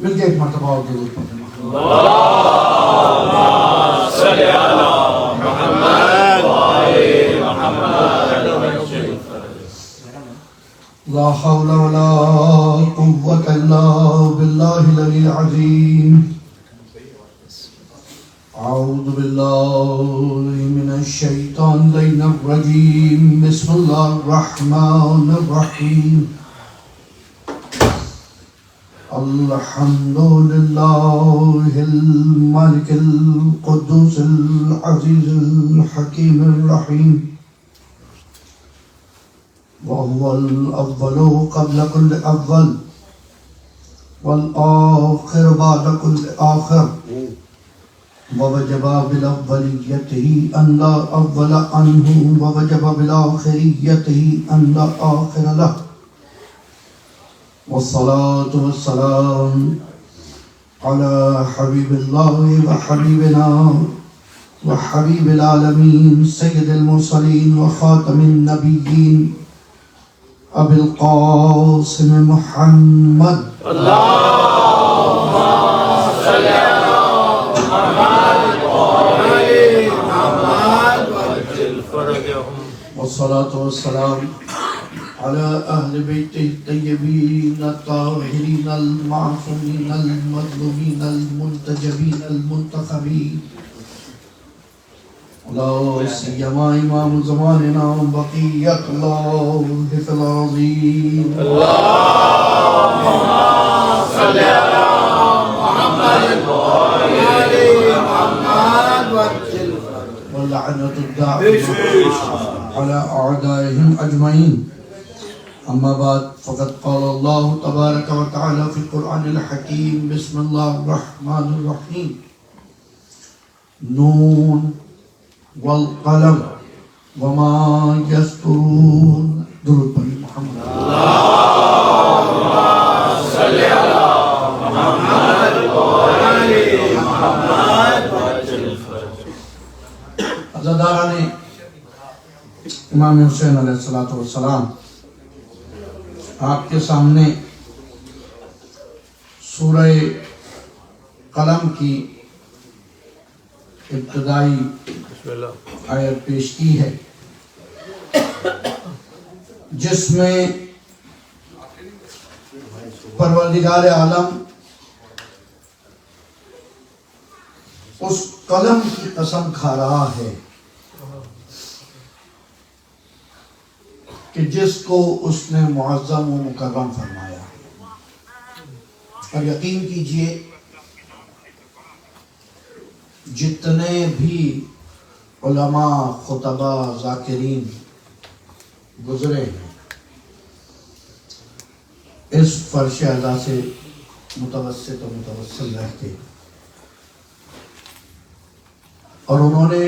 مل کے ایک مرتبہ اور درود پڑھیں۔ اللہم صلی علی محمد وآل محمد لا حول ولا قوة إلا بالله العلي العظيم أعوذ بالله من الشيطان الرجيم بسم الله الرحمن الرحيم الحمد لله الملك القدوس العزيز الحكيم الرحيم وهو الأول قبل كل أول والآخر بعد كل آخر ووجب بالأوليته أن لا أول عنه ووجب بالآخريته أن لا آخر له والصلاة والسلام على حبيب الله وحبيبنا وحبيب العالمين سيد المرسلين وخاتم النبيين أبي القاسم محمد اللہم صلی علی محمد وآل محمد وعجل فرجهم والصلاة والسلام على أهل بيته الطيبين الطاهرين المعصومين المظلومين المنتجبين المنتخبين لا سيما إمام زماننا بقية الله في العظيم اللہم صلی علی محمد وآل محمد وعجل فرجهم واللعنة الدائمة على أعدائهم أجمعين أما بعد فقد قال الله تبارك وتعالى في القرآن الحكيم بسم الله الرحمن الرحيم نون والقلم وما يسطرون درود پر محمد اللہم صلی علی محمد وآل محمد وعجل فرجهم عزاداران امام حسین علیہ السلام آپ کے سامنے سورہ قلم کی ابتدائی آیت پیش کی ہے جس میں پروردگار عالم اس قلم کی قسم کھا رہا ہے کہ جس کو اس نے معظم و مکرم فرمایا، اور یقین کیجئے جتنے بھی علماء خطبہ ذاکرین گزرے ہیں اس فرش اعلیٰ سے متوسط و متوسل رہ کے، اور انہوں نے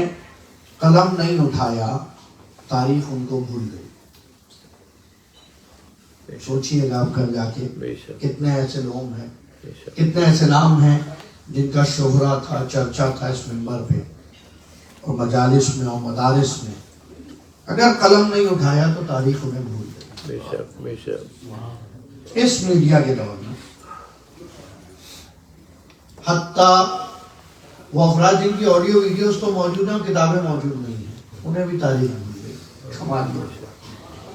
قلم نہیں اٹھایا، تاریخ ان کو بھول گئی۔ سوچئے گا آپ گھر جا کے کتنے ایسے لوگ ہیں، کتنے ایسے نام ہیں جن کا شہرہ تھا، چرچا تھا اس منبر پہ اور مجالس میں اور مدارس میں، اگر قلم نہیں اٹھایا تو تاریخ انہیں بھول گئی۔ اس میڈیا کے دور میں حتیٰ وہ افراد جن کی آڈیو ویڈیوز تو موجود ہیں اور کتابیں موجود نہیں ہیں، انہیں بھی تاریخ بھول گئی۔ کمال یہ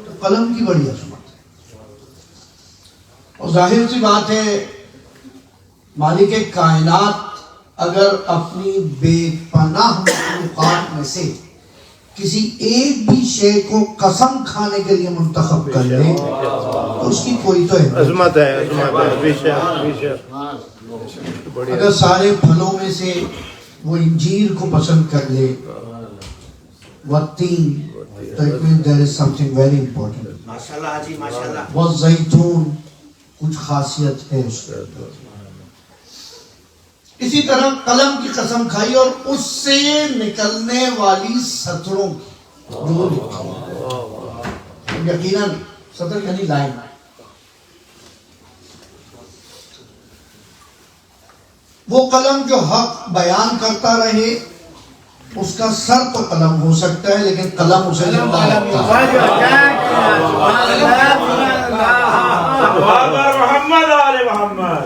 تو قلم کی بڑی عظمت ہے، اور ظاہر سی بات ہے مالک کائنات اگر اپنی بے پناہ مخلوقات میں سے کسی ایک بھی شے کو قسم کھانے کے لیے منتخب کر لے تو اس کی کوئی تو عظمت ہے، اگر سارے پھلوں میں سے وہ انجیر کو پسند کر لے، والتین، تو it means there is something very important۔ ماشاءاللہ حاجی ماشاءاللہ۔ والزیتون، کچھ خاصیت ہے اس کے۔ اسی طرح قلم کی قسم کھائی اور اس سے نکلنے والی سطروں کی، یقیناً سطر یعنی لائن، وہ قلم جو حق بیان کرتا رہے اس کا سر تو قلم ہو سکتا ہے لیکن قلم اسے زندہ رکھتا ہے۔ محمد آل محمد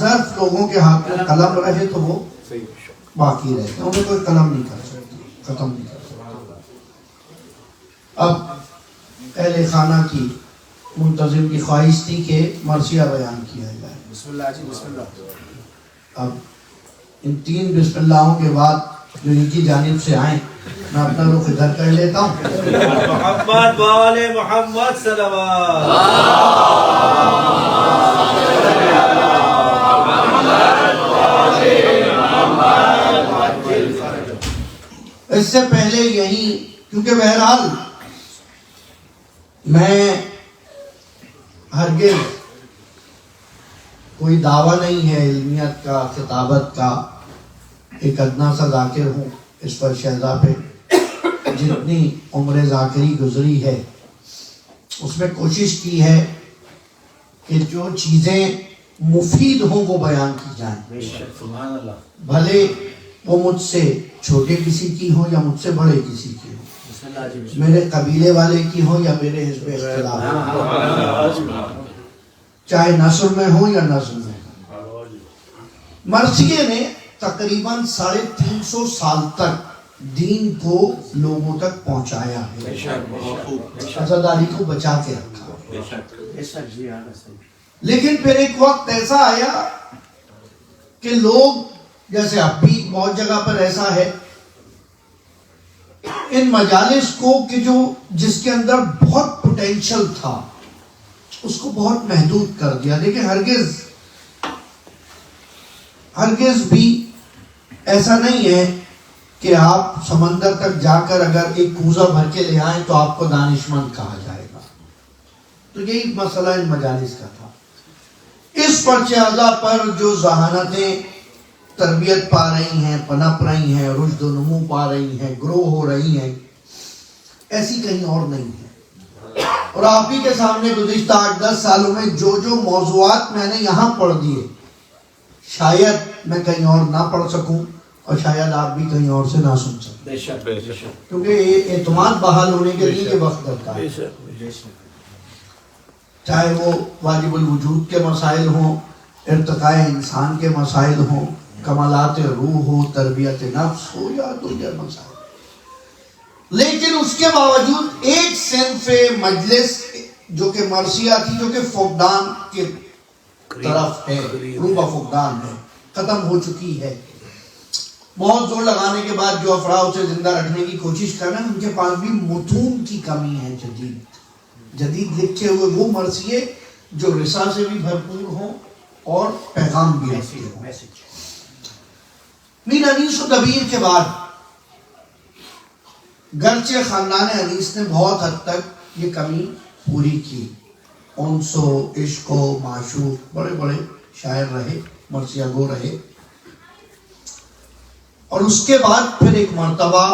باضرف لوگوں کے ہاتھ میں قلم رہے تو وہ باقی رہتے ہیں، انہیں کوئی قلم نہیں کر سکتا، ختم نہیں کر سکتا۔ اب اہل خانہ کی منتظم کی خواہش تھی کہ مرثیہ بیان کیا جائے۔ بسم اللہ جی، بسم اللہ۔ اب ان 3 بسم اللہوں کے بعد جو ان کی جانب سے آئیں، میں اپنا رخ ادھر کر لیتا ہوں۔ محمد والے محمد صلوات۔ اس سے پہلے یہی، کیونکہ بہرحال میں ہرگز کوئی دعویٰ نہیں ہے علمیت کا، خطابت کا، ایک ادنا سا ذاکر ہوں۔ اس پر شہزہ پہ جتنی عمر ذاکری گزری ہے اس میں کوشش کی ہے کہ جو چیزیں مفید ہوں وہ بیان کی جائیں، سبحان اللہ۔ بھلے وہ مجھ سے چھوٹے کسی کی ہوں یا مجھ سے بڑے کسی کی ہوں، بسم اللہ جی، بسم اللہ۔ میرے قبیلے والے کی ہوں یا میرے حزب اختلاف، چاہے نثر میں ہوں یا نظم میں ہوں۔ مرثیے نے تقریباً 350 سال تک دین کو لوگوں تک پہنچایا ہے، عزاداری کو بچا کے رکھا۔ لیکن پھر ایک وقت ایسا آیا کہ لوگ، جیسے اب بھی بہت جگہ پر ایسا ہے، ان مجالس کو کہ جس کے اندر بہت پوٹینشل تھا اس کو بہت محدود کر دیا۔ لیکن ہرگز بھی ایسا نہیں ہے کہ آپ سمندر تک جا کر اگر ایک کوزہ بھر کے لے آئیں تو آپ کو دانشمند کہا جائے گا۔ تو یہی مسئلہ ان مجالس کا تھا۔ اس پرچہ اعلیٰ پر جو ذہانتیں تربیت پا رہی ہیں، پنپ رہی ہیں، رشد و نمو پا رہی ہیں، گرو ہو رہی ہیں، ایسی کہیں اور نہیں ہے۔ اور آپ ہی کے سامنے گزشتہ 8-10 سالوں میں جو موضوعات میں نے یہاں پڑھ دیے، شاید میں کہیں اور نہ پڑھ سکوں اور شاید آپ بھی کہیں اور سے نہ سن سکیں، کیونکہ یہ اعتماد بحال ہونے کے لیے یہ وقت لگتا ہے۔ چاہے وہ واجب الوجود کے مسائل ہوں، ارتقاء انسان کے مسائل ہوں، کمالات روح ہو، تربیت نفس ہو، یا دوسرے مسائل۔ لیکن اس کے باوجود ایک صنف مجلس جو کہ مرثیہ تھی، جو کہ فقدان کے طرف ہے، روبہ فقدان ہے، ختم ہو چکی ہے۔ بہت زور لگانے کے بعد جو افراد اسے زندہ رکھنے کی کوشش کر رہے ہیں، ان کے پاس بھی متون کی کمی ہے، جدید لکھے ہوئے وہ مرثیے جو رسا سے بھی بھرپور ہوں اور پیغام بھی رکھتے ہوں۔ میر انیس و دبیر کے بعد گرچہ خاندان انیس نے بہت حد تک یہ کمی پوری کی، انس و عشق و معشوق، بڑے بڑے شاعر رہے، مرثیہ گو رہے، اور اس کے بعد پھر ایک مرتبہ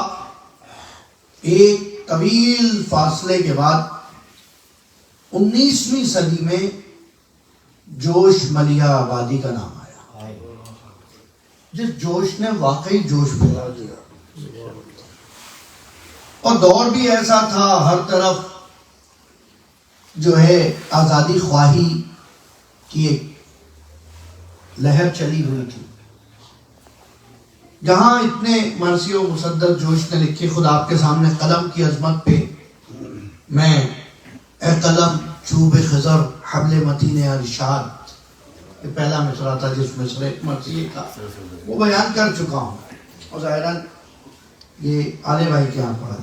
ایک طویل فاصلے کے بعد 19ویں صدی میں جوش ملیح آبادی کا نام آیا، جس جوش نے واقعی جوش پھیلا دیا، اور دور بھی ایسا تھا، ہر طرف جو ہے آزادی خواہی کی ایک لہر چلی ہوئی تھی۔ جہاں اتنے مرثی و مصدق جوش نے لکھے، خود آپ کے سامنے قلم کی عظمت پہ میں اے قلم چوب خضر حبل متین ارشاد، یہ پہلا مصرع تھا جس مصرع مرثی کا، وہ بیان کر چکا ہوں، اور ظاہراً یہ آلے بھائی کے یہاں پڑھا۔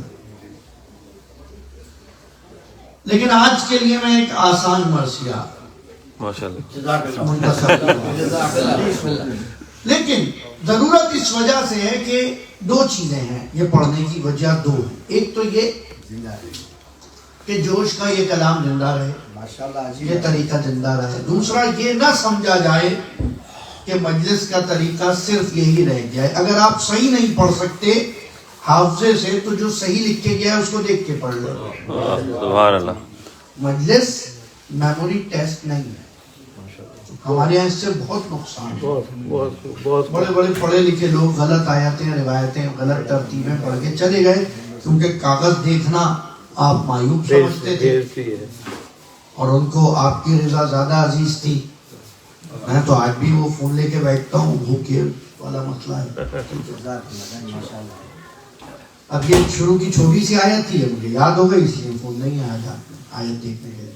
لیکن آج کے لیے میں ایک آسان مرثیہ لیکن ضرورت اس وجہ سے ہے کہ 2 چیزیں ہیں، یہ پڑھنے کی وجہ 2 ہے۔ ایک تو یہ کہ جوش کا یہ کلام زندہ رہے، یہ طریقہ زندہ رہے۔ دوسرا یہ نہ سمجھا جائے کہ مجلس کا طریقہ صرف یہی رہ گیا ہے۔ اگر آپ صحیح نہیں پڑھ سکتے حافظے سے تو جو صحیح لکھ کے گیا ہے اس کو دیکھ کے پڑھ لو۔ سبحان اللہ۔ مجلس میموری ٹیسٹ نہیں ہے، ہمارے یہاں اس سے بہت نقصان ہے۔ بڑے بڑے پڑھے لکھے لوگ غلط آیاتیں، روایتیں، غلط ترتیبیں پڑھ کے چلے گئے، کیونکہ کاغذ دیکھنا آپ معیوب سمجھتے تھے اور ان کو آپ کی رضا زیادہ عزیز تھی، میں تو آج بھی وہ فون لے کے بیٹھتا ہوں، وہ کیئر والا مسئلہ ہے. اب یہ شروع کی چھوٹی سی آیت تھی، مجھے یاد ہو گئی، اس لیے فون نہیں آیا تھا آیت دیکھنے کے لیے،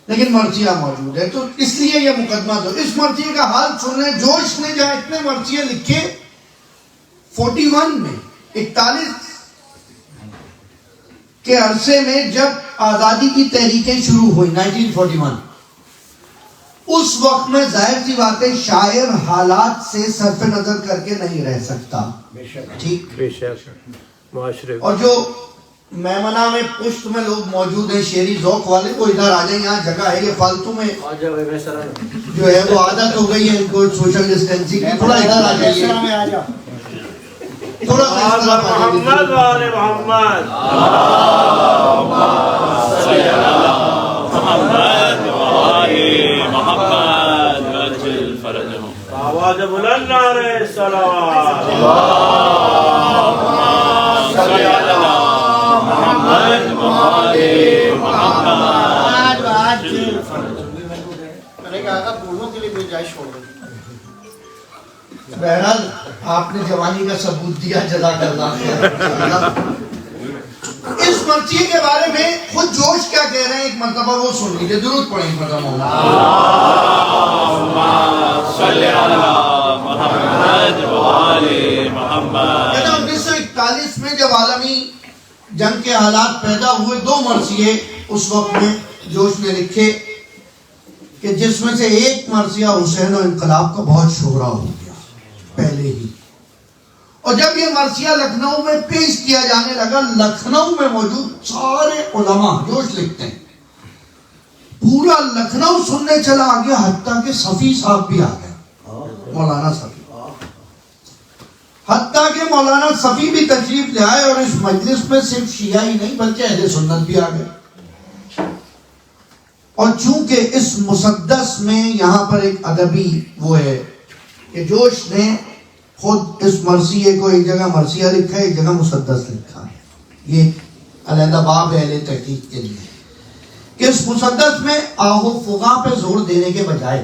لیکن مرثیہ موجود ہے. تو اس لیے یہ مقدمہ، تو اس مرثیے کا حال سن لیں. جوش نے جہاں اتنے مرثیے لکھے 41 میں، 41 کے عرصے میں جب آزادی کی تحریکیں شروع ہوئی 1941، اس وقت میں ظاہر سی بات ہے شاعر حالات سے صرف نظر کر کے نہیں رہ سکتا. ٹھیک، معاشرے. اور جو میمنہ میں پشت میں لوگ موجود ہیں شعری ذوق والے، وہ ادھر آ جائیں، یہاں جگہ ہے. یہ فالتو میں جو ہے وہ عادت ہو گئی ہے ان کو سوشل ڈسٹینسنگ کی. تھوڑا ادھر آ جائیے، تھوڑا سا اس طرف آ جائیے. محمد وآل محمد، آواز بلند نعرہ صلوات. بہرحال آپ نے جوانی کا ثبوت دیا، جزاک اللہ خیر. اس مرثیے کے بارے میں خود جوش کیا کہہ رہے ہیں ایک مرتبہ وہ سن لیجیے. درود پڑھیں ختم ہوگا. 1941 میں جب عالمی جنگ کے حالات پیدا ہوئے، 2 مرثیے اس وقت میں جوش نے لکھے کہ جس میں سے ایک مرثیہ حسین و انقلاب کا بہت شہرہ ہو گیا پہلے ہی. اور جب یہ مرثیہ لکھنؤ میں پیش کیا جانے لگا، لکھنؤ میں موجود سارے علماء، جوش لکھتے ہیں، پورا لکھنؤ سننے چلا آ گیا، حتیٰ کہ صفی صاحب بھی آ گئے، مولانا صفی. حتیٰ کہ مولانا صفی بھی تشریف لے آئے، اور اس مجلس میں صرف شیعہ ہی نہیں بلکہ اہل سنت بھی آ گئے. اور چونکہ اس مسدس میں یہاں پر ایک ادبی وہ ہے کہ جوش نے خود اس مرثیے کو ایک جگہ مرثیہ لکھا ہے، ایک جگہ مسدس لکھا ہے. یہ علیحدہ باب ہے اہل تحقیق کے لیے کہ اس مسدس میں آہو فغاں پہ زور دینے کے بجائے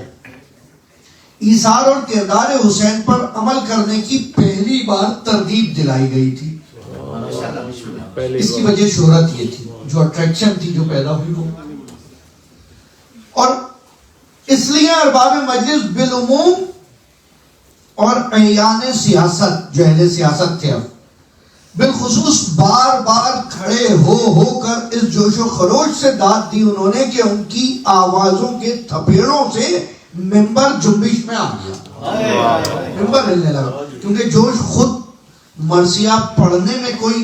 ایثار اور کردار حسین پر عمل کرنے کی پہلی بار ترغیب دلائی گئی تھی. اس کی وجہ شہرت یہ تھی، جو اٹریکشن تھی جو پیدا ہوئی وہ. اور اس لیے ارباب مجلس بالعموم اور اعیان سیاست جو اہل سیاست تھے اب بالخصوص بار بار کھڑے ہو کر اس جوش و خروش سے داد دی انہوں نے کہ ان کی آوازوں کے تھپیڑوں سے ممبر جنبش میں آ گیا، ممبر ہلنے لگا. کیونکہ جوش خود مرثیہ پڑھنے میں کوئی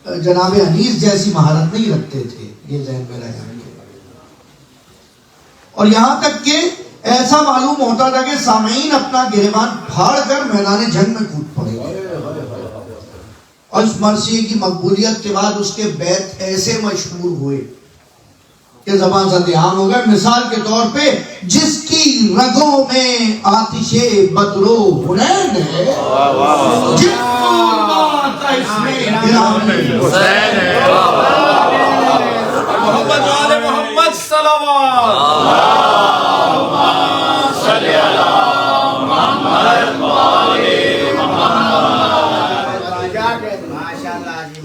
جناب انیس جیسی مہارت نہیں رکھتے تھے، یہ ذہن میں رہے. اور یہاں تک کہ ایسا معلوم ہوتا تھا کہ سامعین اپنا گریبان پھاڑ کر میدان جنگ میں کود پڑے گئے. اور اس مرثیے کی مقبولیت کے بعد اس کے بیت ایسے مشہور ہوئے کہ زبان سے عام ہو گئے. مثال کے طور پہ جس کی رگوں میں آتش بدرو حنین ہے، جس قربات اس میں گرام حسین ہے، محمد وآل محمد صلوات.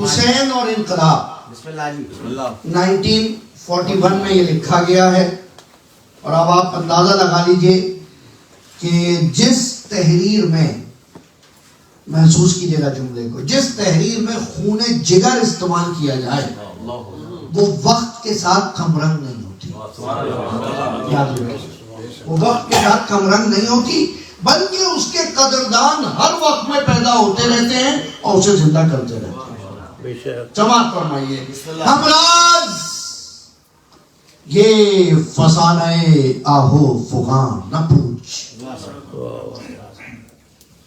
حسین اور انقلاب 1941 میں یہ لکھا گیا ہے. اور اب آپ اندازہ لگا لیجئے کہ جس تحریر میں، محسوس کیجئے گا جملے کو، جس تحریر میں خون جگر استعمال کیا جائے وہ وقت کے ساتھ کم رنگ نہیں ہوتی. وہ وقت کے ساتھ کم رنگ نہیں ہوتی، بلکہ اس کے قدردان ہر وقت میں پیدا ہوتے رہتے ہیں اور اسے زندہ کرتے رہتے ہیں. سماعت فرمائیے. ہمراز یہ فسانہ آہو فغاں نہ پوچھ،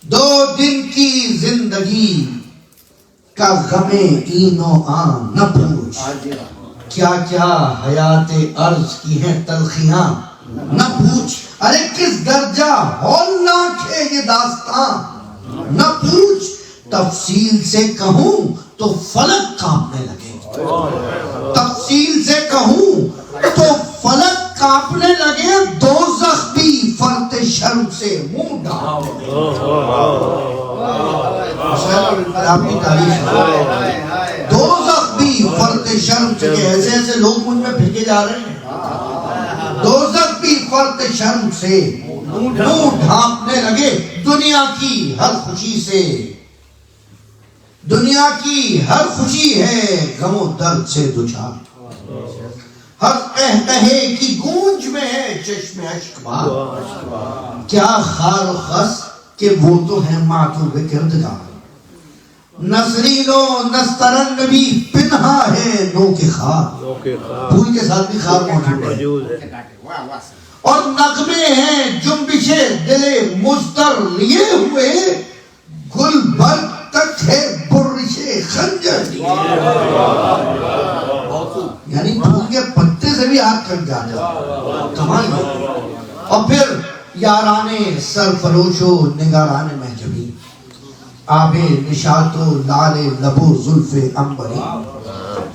2 دن کی زندگی کا غم این و آن نہ پوچھ. کیا کیا حیات عرض کی ہیں تلخیاں نہ پوچھ. ارے کس درجہ ہولناک ہے یہ داستان نہ پوچھ. تفصیل سے کہوں تو فلک کانپنے لگے، تفصیل سے کہوں تو فلک کانپنے لگے، دوزخ سے منہ ڈھانپ آپ کی تاریخ ہے. دوزخ بھی فرط شرم سے کہ ایسے ایسے لوگ مجھ میں پھینکے جا رہے ہیں. دوزخ بھی فرط شرم سے منہ ڈھانپنے لگے دنیا کی ہر خوشی سے. دنیا کی ہر خوشی ہے غم و درد سے دچار. ہر قہقہے کی گونج میں ہے چشم اشک بار. کیا خار و خس کہ وہ تو ہے معطوب کردگار. نسرین و نسترنگ بھی پنہا ہے نو کے خار. پھول کے ساتھ بھی خار موجود ہے. اور نغمے ہیں جنبش دل مضطر لیے ہوئے گل برگ تک ہے برش خنجر لیے. یعنی پھول کے پتے سے بھی آگ کٹ جاتا ہے. کمال ہے. اور پھر یارانے سرفروش و نگاران محجبی آب نشاط و لال لبو زلف امبری.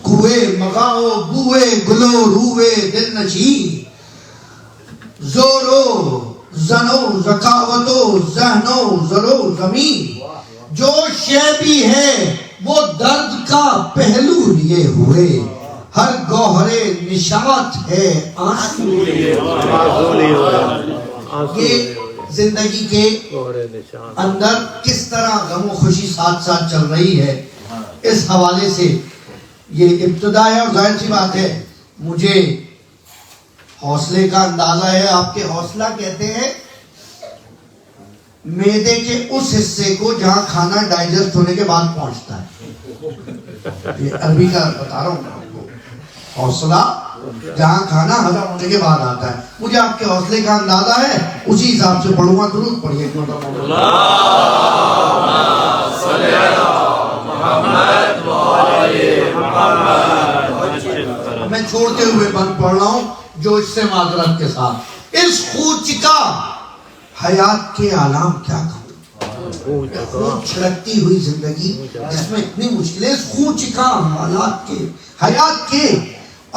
کوئے مغاؤ بوئے گلو روئے دل نشی زورو زنو زکاوتو ذہنو زرو زمین. جو شے بھی ہے وہ درد کا پہلو لیے ہوئے ہر گوہر نشاط ہے آنسو لیے. یہ زندگی کے اندر کس طرح غم و خوشی ساتھ ساتھ چل رہی ہے اس حوالے سے یہ ابتدا ہے. اور ظاہر سی بات ہے مجھے حوصلے کا اندازہ ہے. آپ کے حوصلہ کہتے ہیں معدے کے اس حصے کو جہاں کھانا ڈائجسٹ ہونے کے بعد پہنچتا ہے. یہ عربی کا بتا رہا ہوں میں آپ کو. حوصلہ جہاں کھانا ہضم ہونے کے بعد آتا ہے. مجھے آپ کے حوصلے کا اندازہ ہے اسی حساب سے پڑھوں گا. درود پڑھیے ایک مرتبہ. میں چھوڑتے ہوئے بند پڑھ رہا ہوں جو اس سے معذرت کے ساتھ. اس خوچکا حیات کے آلام کیا کہوں. خون چھڑکتی ہوئی زندگی جس میں اتنی مشکلیں. اس خوچکا حالات کے حیات کے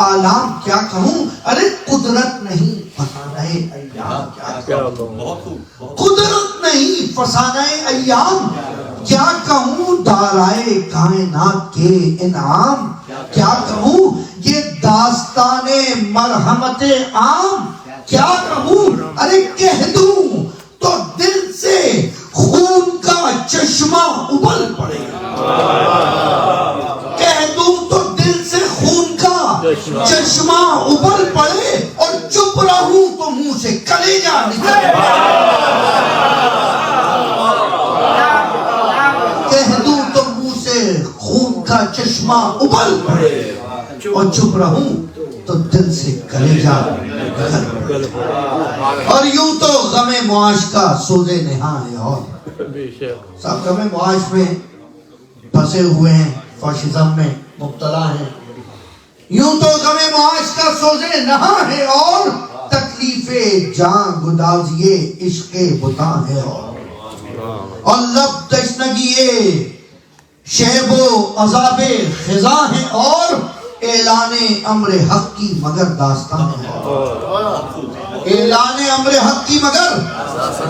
آلام کیا کہوں. ارے قدرت نہیں فسانہ ایام کیا کہوں. قدرت نہیں فسانہ ایام کیا کہوں. دارائے کائنات کے انعام کیا کہوں. یہ داستان مرحمت عام کیا کہوں. ارے کہہ دوں تو دل سے خون کا چشمہ ابل پڑے. کہہ دوں تو دل سے خون کا چشمہ ابل پڑے اور چپ رہوں تو منہ سے کلیجہ نکل پڑے. کہہ دوں تو منہ سے خون کا چشمہ ابل پڑے اور چپ رہوں تو دل سے کلیجہ نکل پڑے. اور یوں تو غم معاش کا سوز نہاں ہے. اور سب غم معاش میں پھنسے ہوئے ہیں, فاشزم میں مبتلا ہیں. یوں تو غم معاش کا سوز نہاں ہے اور تکلیف جان گدازیے عشق بتا ہے. اور لب تشنگیے شیب و عذاب خزاں ہے اور اعلان امر حق کی مگر داستان ہے. اعلان امر حق کی مگر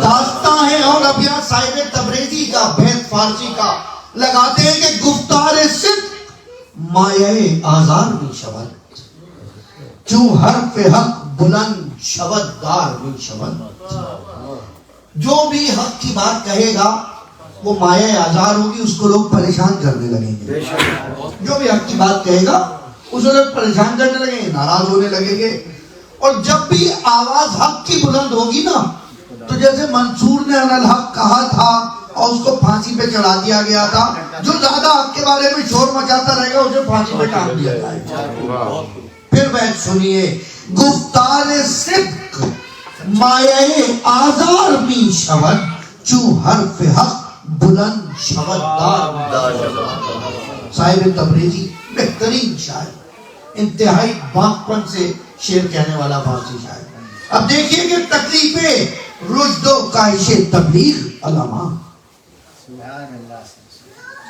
داستان ہے. اور اب یہاں صاحب تبریزی کا بیت فارسی کا لگاتے ہیں کہ گفتار صدق مایہ آزار میں شود چوں حرف حق بلند شود دار میں شود. جو بھی حق کی بات کہے گا وہ مایہ آزار ہوگی, اس کو لوگ پریشان کرنے لگیں گے. جو بھی حق کی بات کہے گا اس کو لوگ پریشان کرنے لگیں گے, ناراض ہونے لگیں گے. اور جب بھی آواز حق کی بلند ہوگی نا تو جیسے منصور نے علی الحق کہا تھا اور اس کو پھانسی پہ چڑھا دیا گیا تھا, جو زیادہ حق کے بارے میں شور مچاتا رہے گا اسے پھانسی پہ ٹانگ دیا جائے گا. پھر بیت سنیے. گفتار صدق مایہ آزار می شود چوں حرف حق بلند شود دار. صاحب تبریزی بہترین شاعر, انتہائی باقپن سے شعر کہنے والا فارسی شاعر. اب دیکھیے کہ تکلیف رشد و کاہش تبلیغ علماء.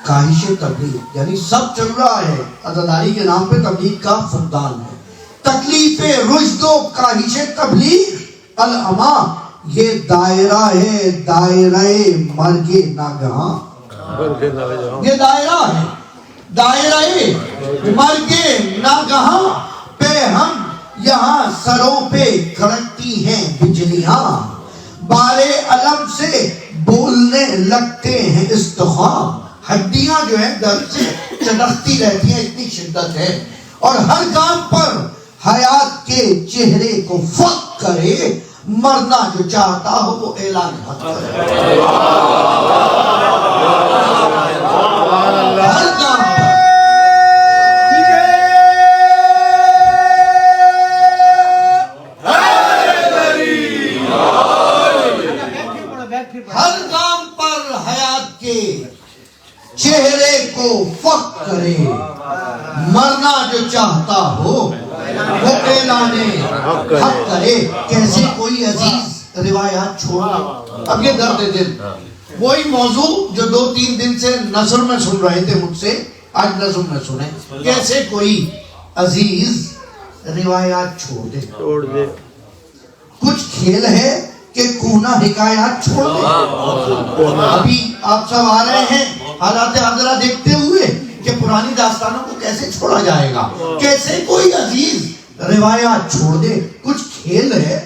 کاہش تبلیغ یعنی سب چل رہا ہے, عزاداری کے نام پہ تبلیغ کا فقدان ہے. تکلیف رشد و کاہش تبلیغ علماء یہ دائرہ ہے دائرہ مرگ ناگہاں. یہ دائرہ ہے دائرہ مرگ ناگہاں پہ ہم یہاں سروں پہ کھڑکتی ہیں بجلیاں. بارے علم سے بولنے لگتے ہیں استخوان. ہڈیاں جو ہیں درد سے چلکتی رہتی ہیں اتنی شدت ہے. اور ہر گام پر حیات کے چہرے کو فق کرے مرنا جو چاہتا ہو وہ اعلان حق کرے. ہر گام پر ہر گام پر حیات کے چہرے کو فق کرے مرنا جو چاہتا ہو وہ اعلان حق کرے. کیسے کوئی عزیز روایات چھوڑ دے. اب یہ درد دل وہی موضوع جو 2-3 دن سے نثر میں سن رہے تھے مجھ سے آج نظم میں سنیں. کیسے کوئی عزیز روایات چھوڑ دے. کچھ کھیل ہے کہ کونا حکایات چھوڑ دے. ابھی آپ سب آ رہے ہیں حالات حاضرہ دیکھتے ہوئے کہ پرانی داستانوں کو کیسے چھوڑا جائے گا. کیسے کوئی عزیز روایات چھوڑ دے. کچھ کھیل ہے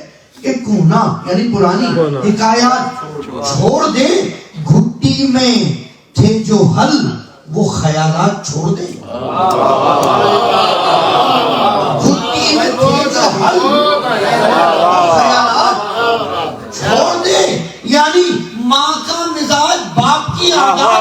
کہ کونا یعنی پرانی حکایات چھوڑ دے. گھٹی میں تھے جو حل وہ خیالات چھوڑ دے. گھٹی میں تھے جو حل خیالات چھوڑ دے. یعنی ماں کا مزاج باپ کی عادت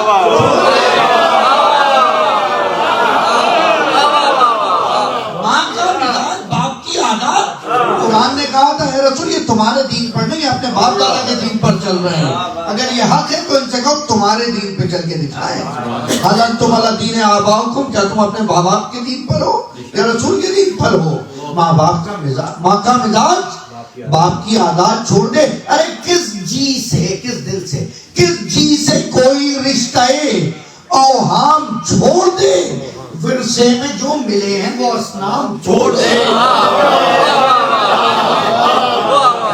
قرآن نے کہا تھا اے رسول یہ تمہارے دین پر نہیں اپنے باپ دادا کے دین پر چل رہے ہیں. اگر یہ حق ہے تو ان سے کہو تمہارے دین پہ چل کے دکھائیں. حالانکہ تم علی دین آباؤکم کیا تم اپنے باپ باپ کے دین پر ہو یا رسول کے دین پر ہو. ماں باپ کا مزاج ماں کا مزاج باپ کی عادات چھوڑ دے. ارے کس جی سے کس دل سے کس جی سے کوئی رشتہ اوہام چھوڑ دے. ورثے میں جو ملے ہیں وہ اصنام چھوڑ دے.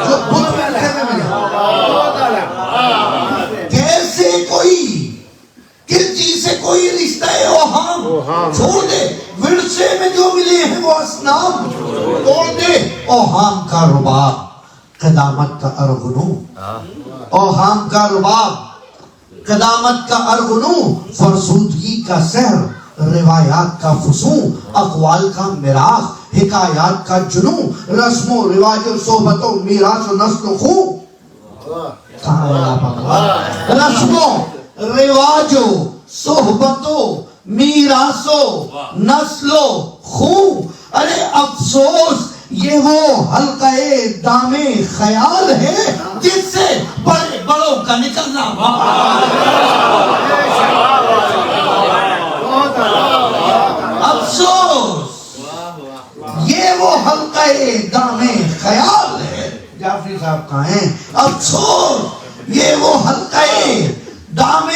جو بت ورثے میں ملے کیسے کوئی کس چیز سے کوئی رشتہ اوہام چھوڑ دے. ورثے میں جو ملے ہیں وہ اصنام چھوڑ دے. اوہام کا رباب قدامت کا ارغنو. اوہام کا رباب قدامت کا ارغنو. فرسودگی کا سحر روایات کا فسوں. اقوال کا مراغ حکایات کا جنوں. رسم و رواج و صحبت و میراث و نسل و خوں. رسم و رواج و صحبت و میراث و نسل و خوں. ارے افسوس یہ وہ حلقہ دام خیال ہے جس سے بڑے بڑوں کا نکلنا. افسوس یہ وہ حلقہ دام خیال ہے. جعفری صاحب کہاں ہیں؟ افسوس یہ وہ حلقہ دام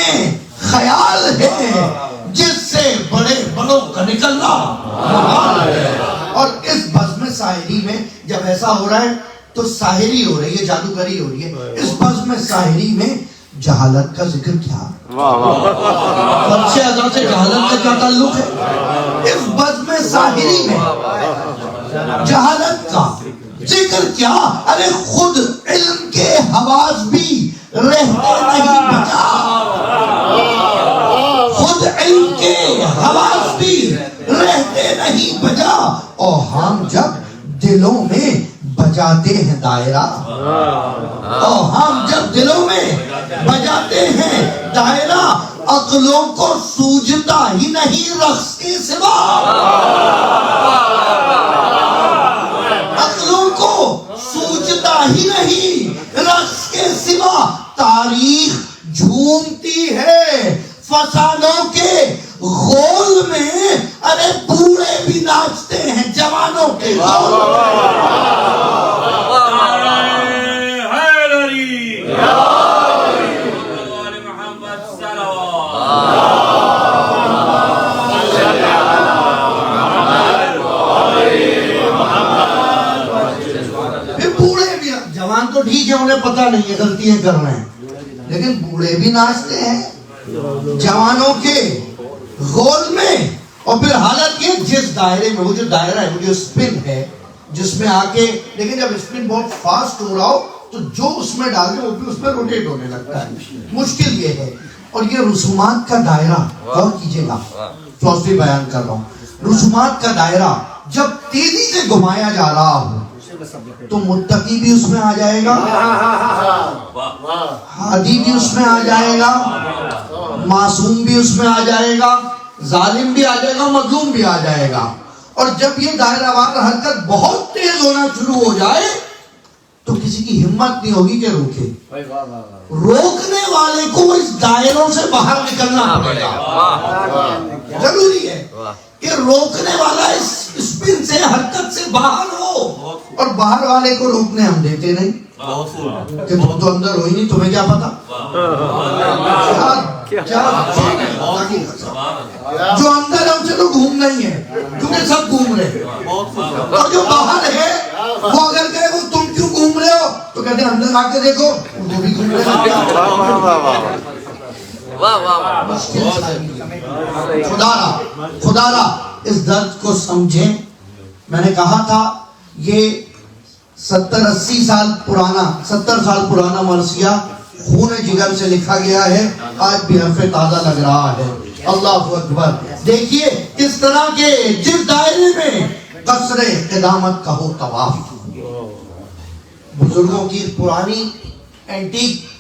خیال ہے جس سے بڑے بڑوں کا نکلنا محال ہے. اور اس بزم ساحری میں جب ایسا ہو رہا ہے تو ساحری ہو رہی ہے جادوگری ہو رہی ہے. اس بزم ساحری میں جہالت کا ذکر کیا؟ فرش ادا سے جہالت کا کیا تعلق ہے؟ اس بزم ساحری میں جہالت کا ذکر کیا؟ ارے خود علم کے حواس بھی رہتے نہیں بچا. خود علم کے حواس بھی رہتے نہیں بجا. اور ہم جب دلوں میں بجاتے ہیں دائرہ. اور ہم جب دلوں میں بجاتے ہیں دائرہ عقلوں کو سوجتا ہی نہیں رقص کے سوا. عقلوں کو سوجتا ہی نہیں رقص کے سوا. تاریخ جھومتی ہے فسانوں کے غول میں. ارے بوڑھے بھی ناچتے ہیں جوانوں کے غول میں. جوان تو ٹھیک ہے انہیں پتہ نہیں ہے غلطیاں کر رہے ہیں، لیکن بوڑھے بھی ناچتے ہیں جوانوں کے غول میں. اور پھر حالت یہ جس دائرے میں، وہ جو دائرہ ہے، وہ جو سپن ہے جس میں آ کے، لیکن جب سپن بہت فاسٹ ہو رہا ہو تو جو اس میں ڈال دیں وہ بھی اس میں روٹیٹ ہونے لگتا ہے. مشکل یہ ہے. اور یہ رسومات کا دائرہ، غور کیجئے گا، فلسفی بیان کر رہا ہوں. رسومات کا دائرہ جب تیزی سے گھمایا جا رہا ہو تو متقی بھی اس میں آ جائے گا، ہادی بھی اس میں آ جائے گا، معصوم بھی اس میں آ جائے گا، ظالم بھی آ جائے گا، مظلوم بھی آ جائے گا. اور جب یہ دائرہ وار حرکت بہت تیز ہونا شروع ہو جائے تو کسی کی ہمت نہیں ہوگی کہ روکے. روکنے والے کو اس دائروں سے باہر نکلنا پڑے گا. ضروری ہے کہ روکنے والا اس سپن سے، حرکت سے باہر ہو. اور باہر والے کو روکنے ہم دیتے نہیں کہ تم تو اندر ہو ہی نہیں، تمہیں کیا پتا. جو اندر ہے اسے تو گھومنا ہی ہے کیونکہ سب گھوم رہے ہیں. اور جو باہر ہے وہ اگر کہے وہ تم کیوں گھوم رہے ہو تو کہتے ہیں اندر آ کے دیکھو وہ بھی گھوم رہے ہیں. خدا را اس درد کو سمجھیں. میں نے کہا تھا یہ 70-80 سال پرانا، 70 سال پرانا مرثیہ خون جگر سے لکھا گیا ہے، آج بھی حرف تازہ لگ رہا ہے. اللہ اکبر. دیکھیے کس طرح کے جس دائرے میں قصر قدامت کا ہو طواف. بزرگوں کی پرانی اینٹیک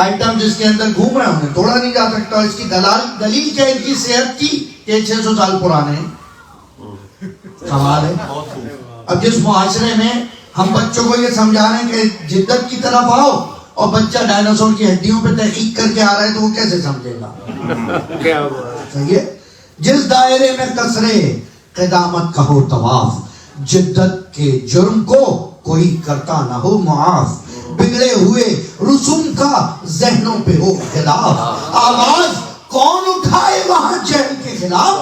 آئٹم جس کے اندر گھوم رہے ہیں انہیں توڑا نہیں جا سکتا. اس کی دلیل کیا ہے ان کی صحت کی کہ 600 سال پرانے ہیں. کمال ہے. اب جس معاشرے میں ہم بچوں کو یہ سمجھا رہے ہیں کہ جدت کی طرف آؤ اور بچہ ڈائناسور کی ہڈیوں پہ تحقیق کر کے آ رہا ہے تو وہ کیسے سمجھے گا. صحیح ہے. جس دائرے میں قصر قدامت کا ہو طواف، جدت کے جرم کو کوئی کرتا نہ ہو معاف، بگڑے ہوئے رسوم کا ذہنوں پہ ہو خلاف، آواز کون اٹھائے وہاں جہل کے خلاف.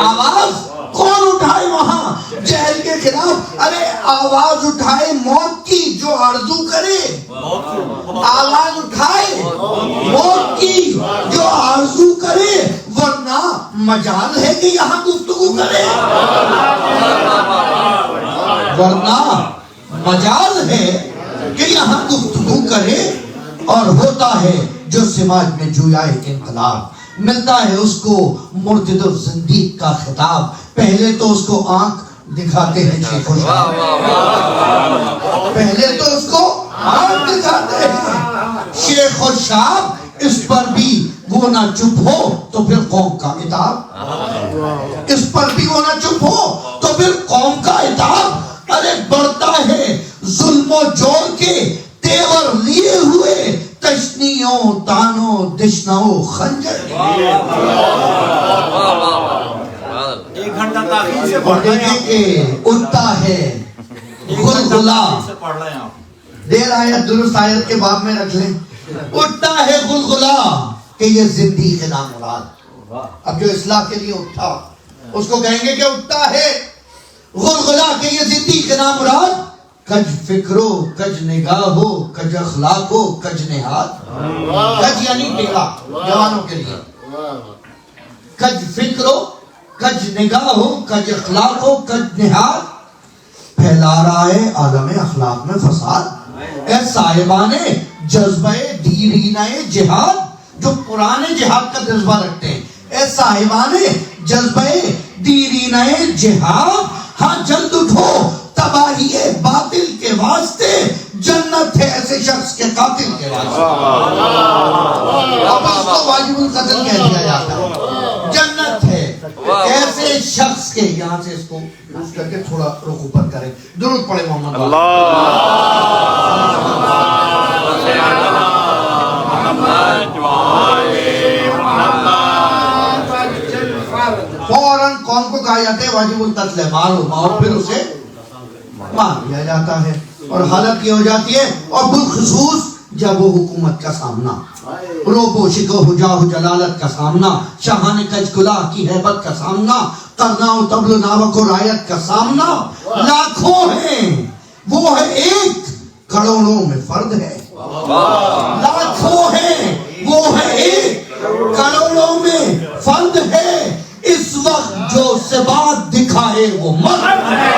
آواز کون اٹھائے وہاں جہل کے خلاف. ارے آواز اٹھائے موت کی جو آرزو کرے، آواز اٹھائے موت کی جو آرزو کرے، ورنہ مجال ہے کہ یہاں گفتگو کرے. ورنہ مجال ہے کہ یہاں گفتگو کرے. اور ہوتا ہے جو سماج میں جویائے انقلاب، ملتا ہے اس کو مرتد و زندیق کا خطاب. پہلے تو اس کو آنکھ دکھاتے ہیں شیخ و شاب، پہلے تو اس کو آنکھ دکھاتے ہیں شیخ و شاب. اس پر بھی وہ نہ چپ ہو تو پھر قوم کا عتاب، اس پر بھی وہ نہ چپ ہو تو پھر قوم کا عتاب. ارے بڑھتا ہے ظلم و جور کے تیور لیے ہوئے، تشنیوں تانوں دشناؤں خنجر. ایک گھنٹہ تاخیر سے اور دیکھیں کہ اٹھتا ہے غلغلہ. دیر آیت درست آیت کے باب میں رکھ لیں. اٹھتا ہے غلغلہ کہ یہ زندگی نام مراد. اب جو اصلاح کے لیے اٹھا اس کو کہیں گے کہ اٹھتا ہے غلغلہ کہ یہ زندگی کا نام مراد. کج فکرو کج نگاہ ہو کج اخلاق ہو کج نہاد. کج یعنی ٹیڑھا جوانوں کے لیے. کج فکرو کج نگاہ ہو کج اخلاق ہو کج نہاد. پھیلا رہا ہے عالم اخلاق میں فساد. اے صاحبان جذبہ دیرینہ جہاد، جو پرانے جہاد کا جذبہ رکھتے ہیں، اے صاحبان جذبہ دیرینہ جہاد، ہاں جلد اٹھو تباہی باطل کے واسطے، جنت ہے ایسے شخص کے قاتل کے واسطے. اب اس کو واجب القتل کہہ دیا جاتا ہے. جنت ہے ایسے شخص کے، یہاں سے اس کو یوز کر کے تھوڑا رخ اوپر کریں. درود پڑھے محمد. فوراً قوم کو کہا جاتا ہے واجب القتل ہے، مارو مارو، پھر اسے مار دیا جاتا ہے. اور حالت یہ ہو جاتی ہے، اور بالخصوص جب وہ حکومت کا سامنا، روب و شک و حجا و جلالت کا سامنا، شاہان کج کلاه کی ہیبت کا سامنا، قرنا و طبل و ناوک و رایت کا سامنا. لاکھوں ہیں، وہ ہے ایک کروڑوں میں فرد ہے، لاکھوں ہیں وہ ہے ایک، کروڑوں میں فرد ہے، اس وقت جو ثبات دکھائے وہ مرد ہے۔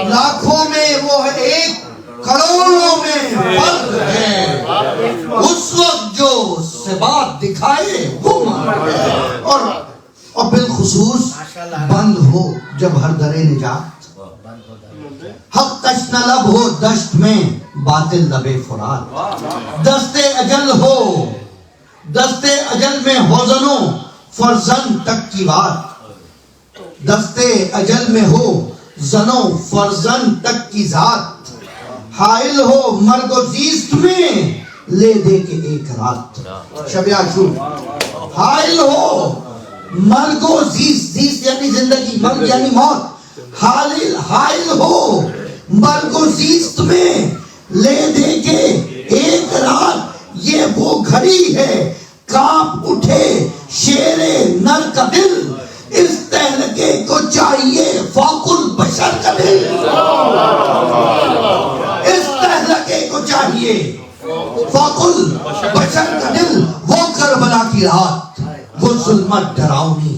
لاکھوں میں وہ ہے ایک، کروڑوں میں فرد ہے، اس وقت جو ثبات دکھائے وہ مرد ہے۔ اور بالخصوص بند ہو جب ہر در نجات، حق تشنہ لب ہو دشت میں باطل لب فرات، دستے اجل میں ہو زنوں فرزند تک کی بات، دستے اجل میں ہو زنوں فرزند تک کی ذات، حائل ہو مرگ و زیست میں لے دے کے ایک رات، شب عاشور، حائل ہو مرگ و زیست یعنی زندگی، مرگ یعنی موت، حائل ہو مرگ و زیست میں لے دے کے ایک رات، یہ وہ گھڑی ہے کانپ اٹھے شیر نر کا دل، اس تہلکے کو چاہیے فوق البشر کا دل، اس تہلکے کو چاہیے فوق البشر کا دل، وہ کربلا کی رات، وہ ظلمت ڈراؤنی،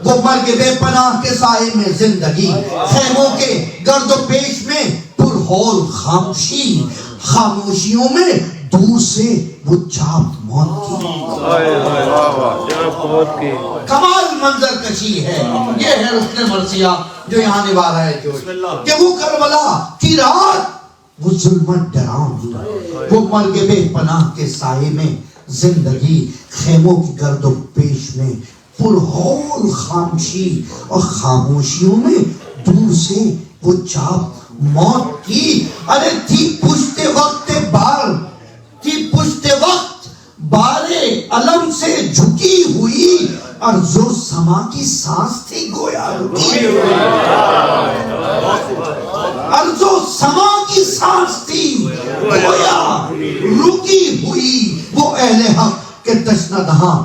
وہ مرگ بے پناہ کے سائے میں زندگی، خیموں کے گرد و پیش میں پرہول خاموشی، خاموشیوں میں دور سے وہ چاپ موت کی، کمال منظر کشی ہے، یہ ہے رکن مرثیہ جو یہاں نبھا رہا ہے جوش، کہ وہ کربلا کی رات، وہ ظلمت ڈراؤنی، وہ مرگ بے پناہ کے سائے میں زندگی، خیموں کی گرد و پیش میں پرہول خاموشی، اور خاموشیوں میں دور سے وہ چاپ موت کی، ارے تھی پشت وقت بارے علم سے جھکی ہوئی، ارض و سما کی سانس تھی گویا رکی ہوئی، ارض و سما کی سانس تھی گویا رکی ہوئی، وہ اہل حق کے تشنہ دہاں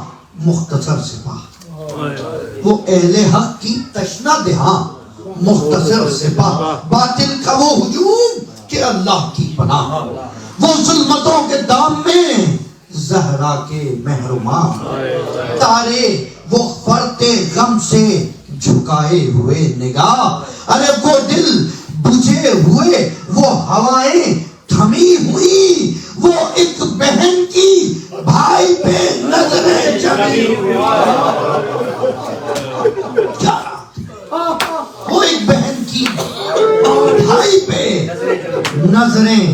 مختصر سپاہ، وہ اہل حق کی تشنہ دہاں مختصر سپاہ، باطل کا وہ ہجوم کہ اللہ کی پناہ، وہ ظلمتوں کے دام میں زہرا کے محروماں، تارے وہ فرتے غم سے جھکائے ہوئے نگاہ، ارے وہ دل بجھے ہوئے، وہ ہوائیں تھمی ہوئی، وہ ایک بہن کی بھائی پہ نظریں جمی ہوئی، وہ ایک بہن کی بھائی پہ نظریں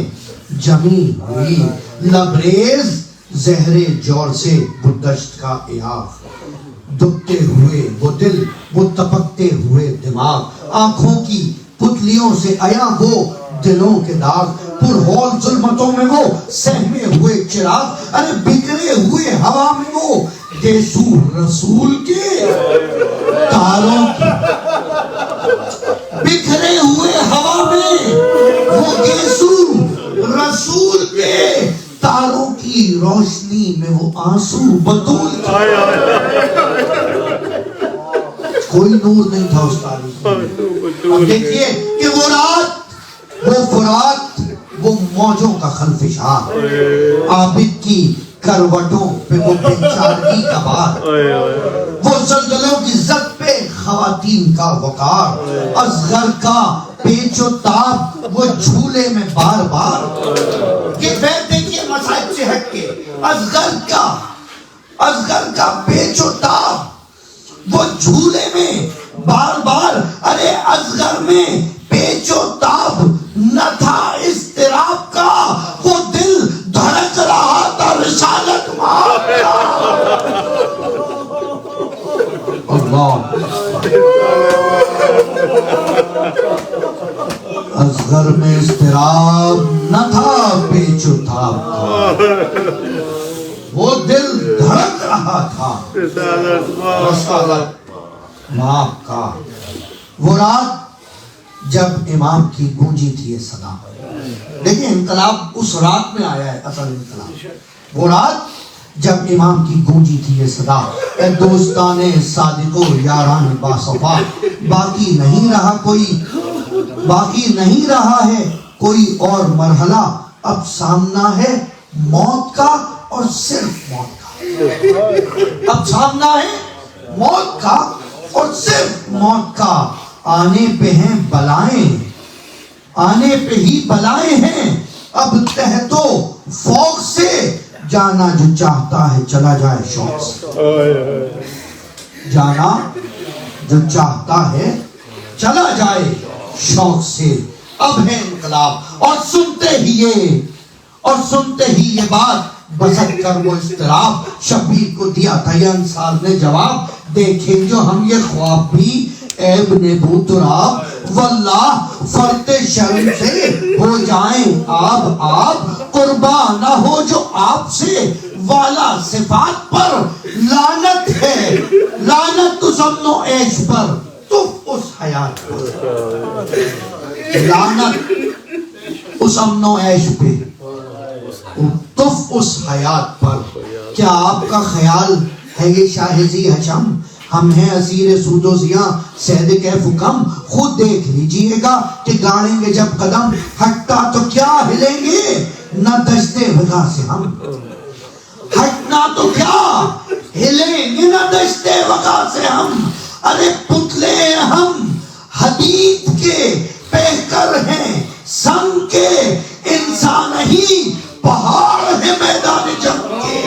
جمی ہوئی، لبریز زہر جوڑ سے وہ دشت کا ایاف، دکتے ہوئے وہ دل، وہ تپکتے ہوئے دماغ، آنکھوں کی پتلیوں سے آیا وہ دلوں کے داغ، پرہول ظلمتوں میں وہ سہمے ہوئے چراغ، ارے بکھرے ہوئے ہوا میں وہ گیسو رسول کے تاروں کی، بکھرے ہوئے ہوا میں وہ گیسو رسول کے تاروں کی روشنی میں وہ آنسو بدول کی، کوئی نور نہیں تھا اس تاریخ میں۔ اب دیکھیے کہ وہ رات، وہ فرات، وہ موجوں کا خلفشار، عابد کی کروٹوں پہ وہ بیچارگی کا بار، وہ زلزلوں کی زد پہ خواتین کا وقار، اصغر کا پیچ و تاب وہ جھولے میں بار بار، کہ پھر دیکھیے مسائب سے ہٹ کے، اصغر کا پیچ و تاب وہ جھولے میں بار بار، ارے اصغر میں پیچ و تاب نہ تھا اضطراب کا، وہ دل دھڑک رہا تھا رسالت ماں کا۔ اللہ، اصغر میں اضطراب نہ تھا پیچ و تاب کا، وہ دل دھڑک رہا تھا رسالت ماں کا۔ وہ رات جب امام کی گونجی تھی یہ صدا. لیکن انقلاب اس رات میں آیا ہے، اصل انقلاب وہ رات جب امام کی گونجی تھی یہ صدا. اے دوستان صادق و یاران باصفا، باقی نہیں رہا ہے کوئی اور مرحلہ، اب سامنا ہے موت کا اور صرف موت کا. اب سامنا ہے موت کا اور صرف موت کا. آنے پہ ہیں بلائیں، آنے پہ ہی بلائیں ہیں. اب تحت و فوق سے جانا جو چاہتا ہے چلا جائے شوق سے. جانا جو چاہتا ہے چلا جائے شوق سے. اب ہے انقلاب اور سنتے ہی یہ بات بسط کر وہ اضطراب. شبیر کو دیا تھا یہ انصار نے جواب، دیکھیں جو ہم یہ خواب بھی عیب نبو تراب، واللہ فرت شرم سے ہو جائیں آب. قربان نہ ہو جو آپ سے والا صفات پر، لعنت ہے لعنت اس امن و عیش پر، تو اس حیات پر. لعنت اس امن و عیش پہ، تف اس حیات پر. کیا آپ کا خیال ہے یہ شاہزی حشم؟ ہم ہیں اسیر سود و زیاں سید کیف و کم. خود دیکھ لیجئے گا کہ گاڑیں گے جب قدم، ہٹتا تو کیا ہلیں گے نہ دشتے وغا سے ہم. ہٹنا تو کیا ہلیں گے نہ دشتے وغا سے ہم. ارے پتلے ہم حدید کے پیکر ہیں سنگ کے، انسان ہی پہاڑ ہے میدان جنگ کے.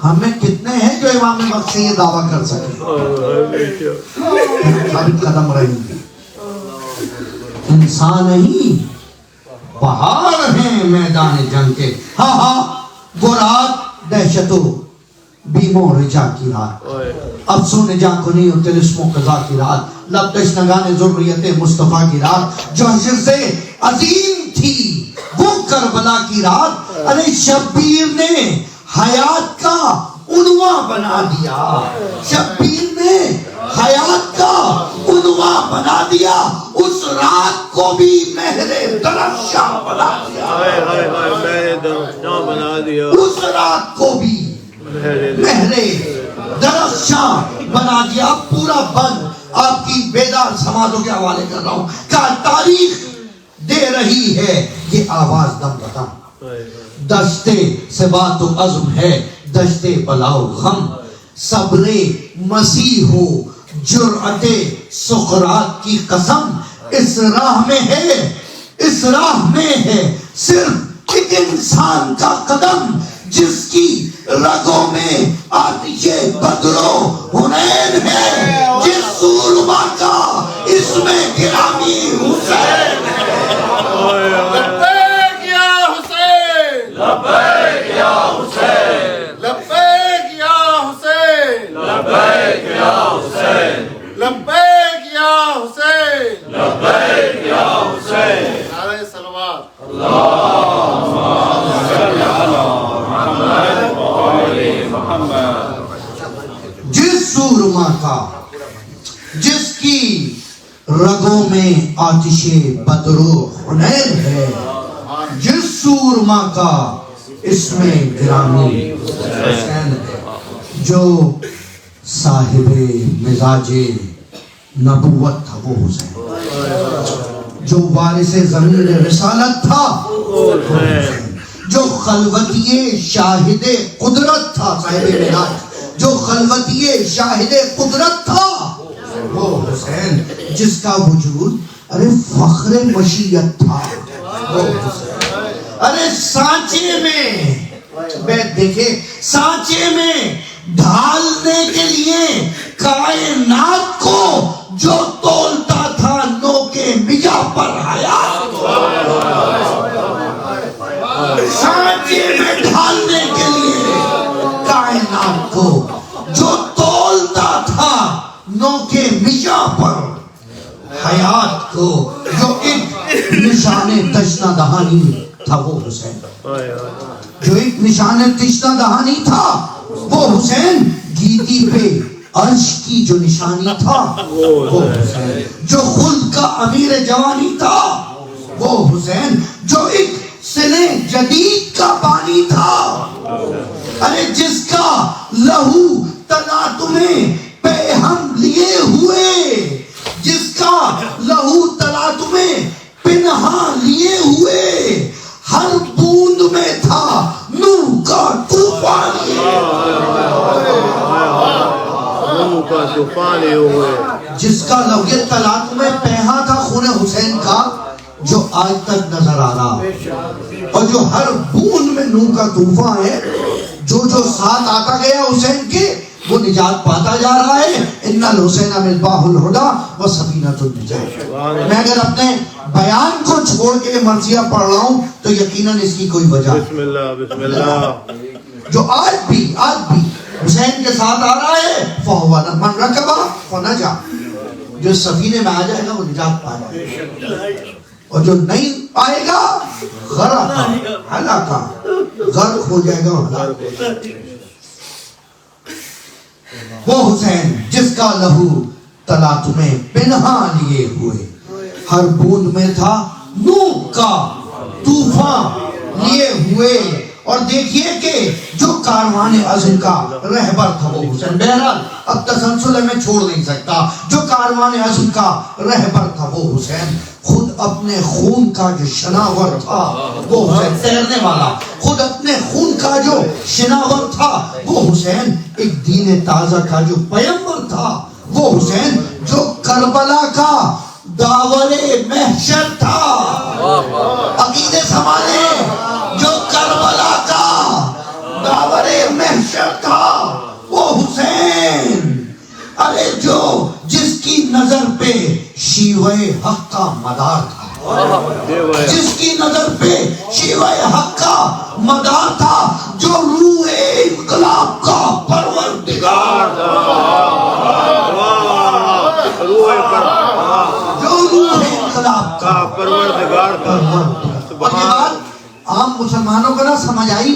ہمیں کتنے ہیں جو امام وقت سے یہ دعویٰ کر سکیں؟ ثابت قدم رہیں گے. انسان ہی پہاڑ ہیں میدان جنگ کے. ہاں وہ رات دہشت و بیم و رجا کی رات، افسون جا کنی و تلسم و قضا کی رات، لب تشنگان ذریت مصطفیٰ کی رات، جو حشر سے عظیم تھی وہ کربلا کی رات. ارے شبیر نے حیات کا عنوان بنا دیا، شبیر نے حیات کا عنوان بنا دیا. اس رات کو بھی مہر درخشاں بنا دیا. اس رات کو بھی مہر درخشاں بنا دیا. پورا بند آپ کی بیدار سماجوں کے حوالے کر رہا ہوں. کیا تاریخ دے رہی ہے یہ آواز دم بتا. دشتے سے بات و عزم ہے دشتے بلاؤ غم، صبر مسیح ہو جرأت سقراط کی قسم. اس راہ میں ہے صرف ایک انسان کا قدم، جس کی رگوں میں آتش بدر و حنین ہے، جس سورما کا اس میں گرامی حسین ہے. لبیک یا حسین، لبیک یا حسین، لبیک یا حسین، لبیک یا حسین، لبیک یا حسین. نعرہ صلوات. اللہم صل علی محمد و آل محمد. جس سورما کا جس کی رگوں میں آتش بدر و حنین ہے، جس سورما کا اس میں گرامی حسین ہے، جو صاحب مزاج نبوت تھا وہ حسین، جو وارث ضمیر رسالت تھا وہ حسین، جو خلوتی شاہد قدرت تھا صاحب مزاج، جو خلوتی شاہد قدرت تھا وہ حسین، جس کا وجود ارے فخر مشیت تھا وہ حسین. ارے سانچے میں دیکھے، سانچے میں ڈھالنے کے لیے کائنات کو جو تولتا تھا نو کے مجا پر حیات کو. سانچے میں ڈھالنے کے لیے کائنات کو جو تولتا تھا نو کے مجا پر حیات کو، جو ایک نشان تشنہ دہانی تھا وہ حسین، جو ایک نشان تشنہ دہانی تھا وہ حسین. گیتی پہ عرش کی جو نشانی تھا وہ حسین، جو خلد کا امیر جوانی تھا وہ حسین، جو ایک سنے جدید کا بانی تھا، ارے جس کا لہو تلا تمہیں پہ ہم لیے ہوئے، جس کا لہو تلا تمہیں پنہا لیے ہوئے، ہر بوند میں تھا نور کا طوفان ہوئے، جس کا لہو تلا تمہیں پہا تھا خون حسین کا، جو آج تک نظر آ رہا، اور جو ہر بوند میں نور کا طوفان ہے، جو ساتھ آتا گیا حسین کے وہ نجات پاتا جا رہا ہے۔ ان الحسین مصباح الہدی و سفینۃ النجات۔ میں اگر اپنے بیان کو چھوڑ کے مرثیہ پڑھ رہا ہوں تو یقیناً اس کی کوئی وجہ ہے۔ بسم اللہ بسم اللہ۔ جو آج بھی حسین کے ساتھ آ رہا ہے، فَهُوَ مَنْ رَكَبَ فَنَجَا، جو سفینے میں آ جائے گا وہ نجات پا جائے گا، اور جو نہیں آئے گا غرق ہلاکا، غرق ہو جائے گا، ہلاک ہو جائے گا۔ وہ حسین جس کا لہو تلا تمہیں پنہا لیے ہوئے، ہر بوند میں تھا نور کا طوفان لیے ہوئے، اور دیکھیے کہ جو کاروان عزم کا رہبر تھا وہ حسین، بہرحال اب تسلسل میں چھوڑ نہیں سکتا، جو کاروان عزم کا رہبر تھا وہ حسین، خود اپنے خون کا جو شناور تھا وہ حسین، تیرنے والا، خود اپنے خون کا جو شناور تھا وہ حسین، ایک دین تازہ کا جو پیمبر تھا وہ حسین، جو کربلا کا داور محشر تھا، عقیدے سنبھالے، جو کربلا کا داور محشر تھا وہ حسین، ارے جو جس کی نظر پہ شیوہ حق کا مدار تھا، جس کی نظر پہ شیوہ حق کا مدار تھا، جو روح انقلاب کا پروردگار تھا، جو روح انقلاب کا پروردگار تھا۔ اور یہ بات عام مسلمانوں کو نہ سمجھ آئی،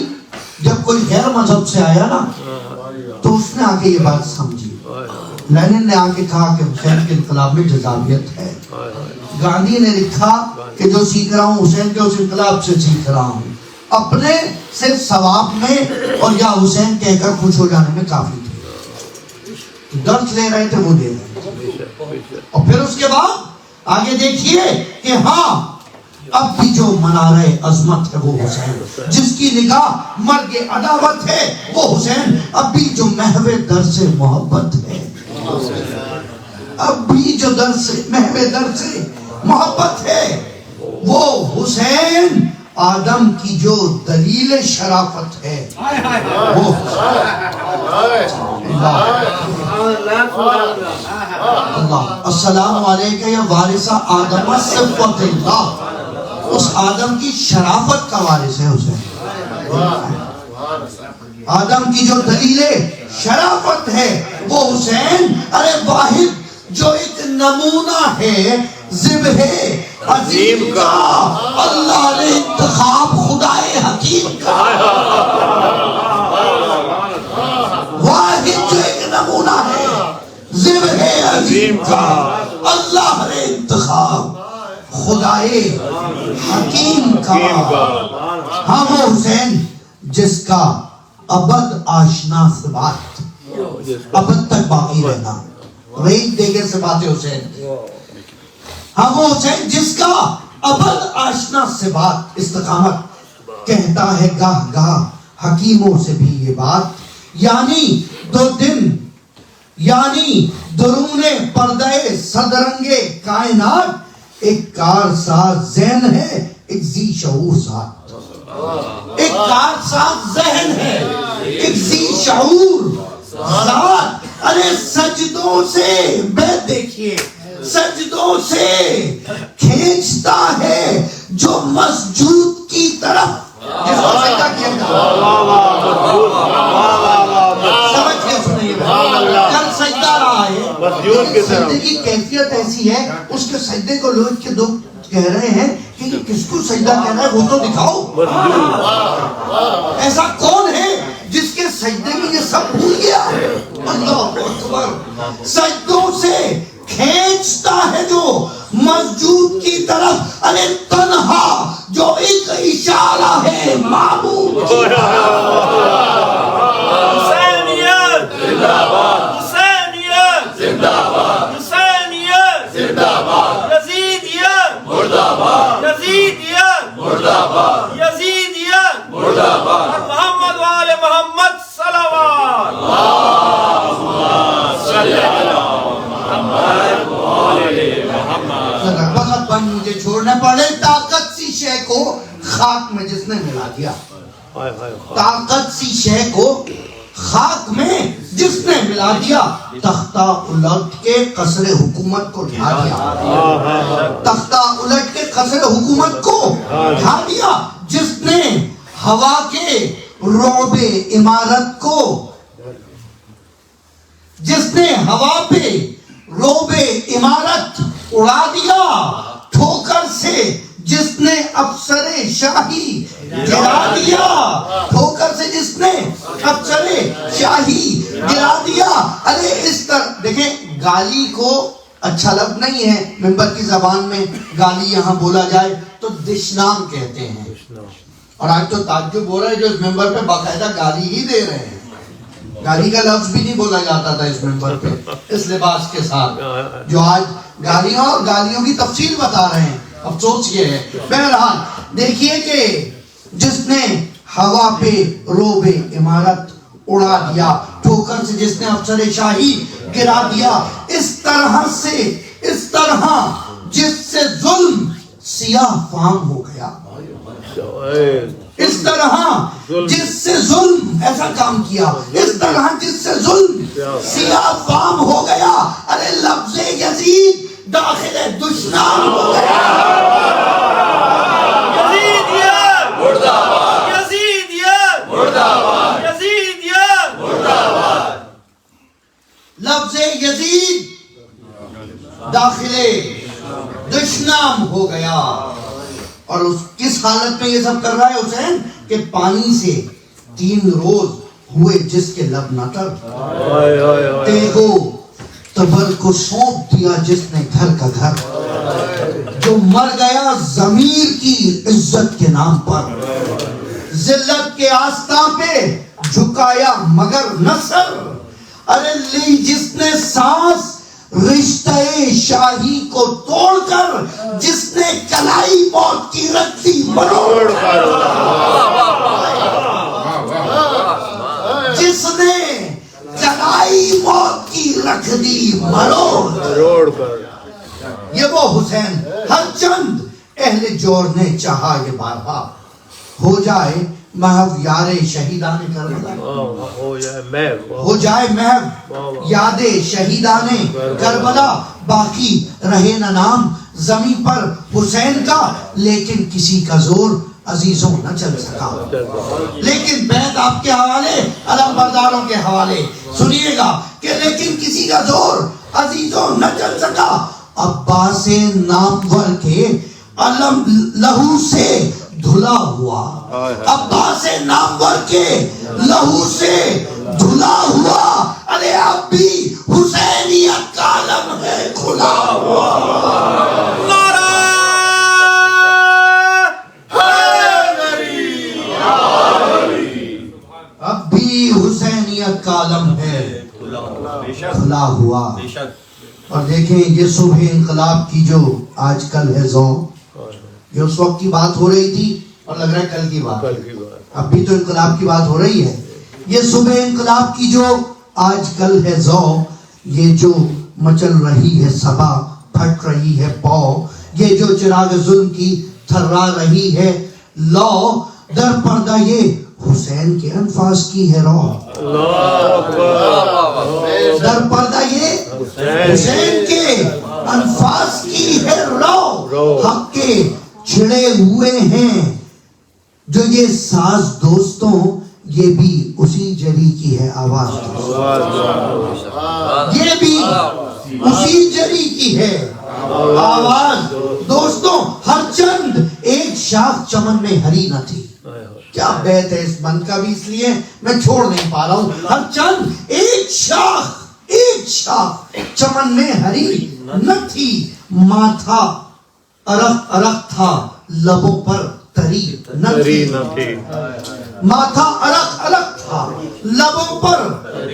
جب کوئی غیر مذہب سے آیا نا تو اس نے آگے یہ بات سمجھی۔ لینن نے آگے کہا کہ حسین کے انقلاب میں جذابیت ہے، گاندھی نے لکھا کہ جو سیکھ رہا ہوں حسین کے اس انقلاب سے سیکھ رہا ہوں، اپنے صرف ثواب میں اور یا حسین کہہ کر خوش ہو جانے میں کافی تھے، درس لے رہے تھے وہ دے رہے تھے۔ اور پھر اس کے بعد آگے دیکھیے کہ ہاں اب بھی جو منارہ عظمت ہے وہ حسین، جس کی نگاہ مرگ عداوت ہے وہ حسین، اب بھی جو محو درس محبت ہے، اب بھی جو محو درس محبت ہے وہ حسین، آدم کی جو دلیل شرافت ہے وہ اللہ السلام علیکہ یا وارثہ آدم صفوت اللہ، اس آدم کی شرافت کا وارث ہے حسین، آدم کی جو دلیل شرافت ہے وہ حسین، ارے واحد جو ایک نمونہ ہے ذبح عظیم کا، اللہ نے انتخاب خدائے حکیم کا، واحد جو ایک نمونہ ہے ذبح عظیم کا، اللہ نے انتخاب خدائے حکیم کا۔ ہاں وہ حسین جس کا ابد آشنا ثبات، ابد تک باقی رہنا، رہی دیگر سے باتیں حسین۔ ہاں وہ حسین جس کا ابد آشنا ثبات، استقامت، کہتا ہے گاہ گاہ حکیموں سے بھی یہ بات، یعنی دو دن، یعنی درون پردے صدرنگے کائنات، ایک کارساز ذہن ہے ایک ذی شعور ذات، ایک کارساز ذہن ہے ایک ذی شعور ذات، ارے سجدوں سے بیت دیکھیے، سجدوں سے کھینچتا ہے جو مسجود کی طرف، جس کو سجدہ کیا سمجھ کے سنیے، کل سجدہ رہا ہے، سجدے کی کیفیت ایسی ہے، اس کے سجدے کو لوگ کے دو کہہ رہے ہیں کہ یہ کس کو سجدہ کہنا ہے وہ تو دکھاؤ، ایسا کون ہے جس کے سجدے میں یہ سب بھول گیا؟ اللہ اکبر. سجدوں سے کھینچتا ہے جو مسجود کی طرف. ارے تنہا جو ایک اشارہ ہے معبود کی حسینیت زندہ باد، حسینیت زندہ باد، حسینیت زندہ باد، یزیدیت مرد آباد، یزیدیت مرد آباد، یزیدیت مرد آباد. محمد و آل محمد صلوات. اللہم صلی علی محمد و آل محمد. وقت بن مجھے چھوڑنے پڑے. طاقت سی شے کو خاک میں جس نے ملا دیا، طاقت سی شے کو خاک میں جس نے ملا دیا، تختہ الٹ کے قصر حکومت کو ڈھا دیا، تختہ الٹ کے قصر حکومت کو ڈھا دیا. جس نے ہوا کے رعب عمارت کو، جس نے ہوا پہ رعب عمارت اڑا دیا ٹھوکر سے، جس نے افسر شاہی گرا دیا ٹھوکر سے، جس نے افسر شاہی گرا دیا. ارے اس طرح دیکھیں، گالی کو اچھا لفظ نہیں ہے منبر کی زبان میں. گالی یہاں بولا جائے تو دشنام کہتے ہیں، اور آج تو تعجب ہو رہا ہے جو اس منبر پہ باقاعدہ گالی ہی دے رہے ہیں. گالی کا لفظ بھی نہیں بولا جاتا تھا اس منبر پہ اس لباس کے ساتھ، جو آج گالیاں اور گالیوں کی تفصیل بتا رہے ہیں. افسوس یہ ہے. بہرحال دیکھیے کہ جس نے ہوا پہ رعب عمارت اڑا دیا ٹھوکر سے، جس نے افسر شاہی گرا دیا. اس طرح سے، اس طرح جس سے ظلم سیاہ فام ہو گیا، اس طرح جس سے ظلم ایسا کام کیا، اس طرح جس سے ظلم سیاہ فام ہو گیا. ارے لفظ یزید داخل دشنام ہو گیا. یزیدیت مرد آباد، یزیدیت مرد آباد، یزیدیت مرد آباد. لفظ یزید داخل دشنام ہو گیا. اور اس کس حالت میں یہ سب کر رہا ہے حسین؟ کہ پانی سے 3 روز ہوئے جس کے لب نہ تر، تیغو تبر کو سونپ دیا جس نے گھر کا گھر، جو مر گیا ضمیر کی عزت کے نام پر، ذلت کے آستاں پہ جھکایا مگر نہ سر. ارے لی جس نے سانس رشتہ شاہی کو توڑ کر، جس نے کلائی موت کی رکھ دی مروڑ کر، جس نے کلائی موت کی رکھ دی مروڑ کر. یہ وہ حسین ہر چند اہل جور نے چاہا یہ بارہا، ہو جائے محو یار شہیدان کربلا، ہو جائے محو یاد شہیدان کربلا. باقی رہے نہ نام زمین پر حسین کا، لیکن کسی کا زور عزیزوں نہ چل سکا. لیکن بیت آپ کے حوالے، علم برداروں کے حوالے سنیے گا کہ لیکن کسی کا زور عزیزوں نہ چل سکا. عباس نامور کے علم لہو سے دھلا ہوا، عباس نامور کے لہو سے دھلا ہوا. ارے اب بھی حسینیت کا علم ہے کھلا ہوا. نعرہ اب بھی حسینیت کا علم ہے کھلا ہوا. اور دیکھیں یہ صبح انقلاب کی جو آج کل ہے ذو، یہ اس وقت کی بات ہو رہی تھی اور لگ رہا ہے کل کی بات، اب بھی تو انقلاب کی بات ہو رہی ہے. یہ صبح انقلاب کی جو آج کل ہے ذو، یہ جو مچل رہی ہے صبا، پھٹ رہی ہے پو، یہ جو چراغ ظلم کی تھرا رہی ہے لو، در پردہ یہ حسین کے انفاس کی ہے رو. در پردہ یہ حسین کے انفاس کی ہے رو. حق کے چھڑے ہوئے ہیں جو یہ ساز دوستوں، یہ بھی اسی جری کی ہے آواز، یہ بھی اسی جری کی ہے آواز. دوستوں ہر چند ایک شاخ چمن میں ہری نہ تھی. کیا بیت ہے اس بند کا بھی، اس لیے میں چھوڑ نہیں پا رہا ہوں. ہر چند ایک ایک شاخ چمن میں ہری نہ تھی، ماتھا ارق ارق تھا، لبوں پر تری نہ تھی، ماتھا ارق ارق تھا، لبوں پر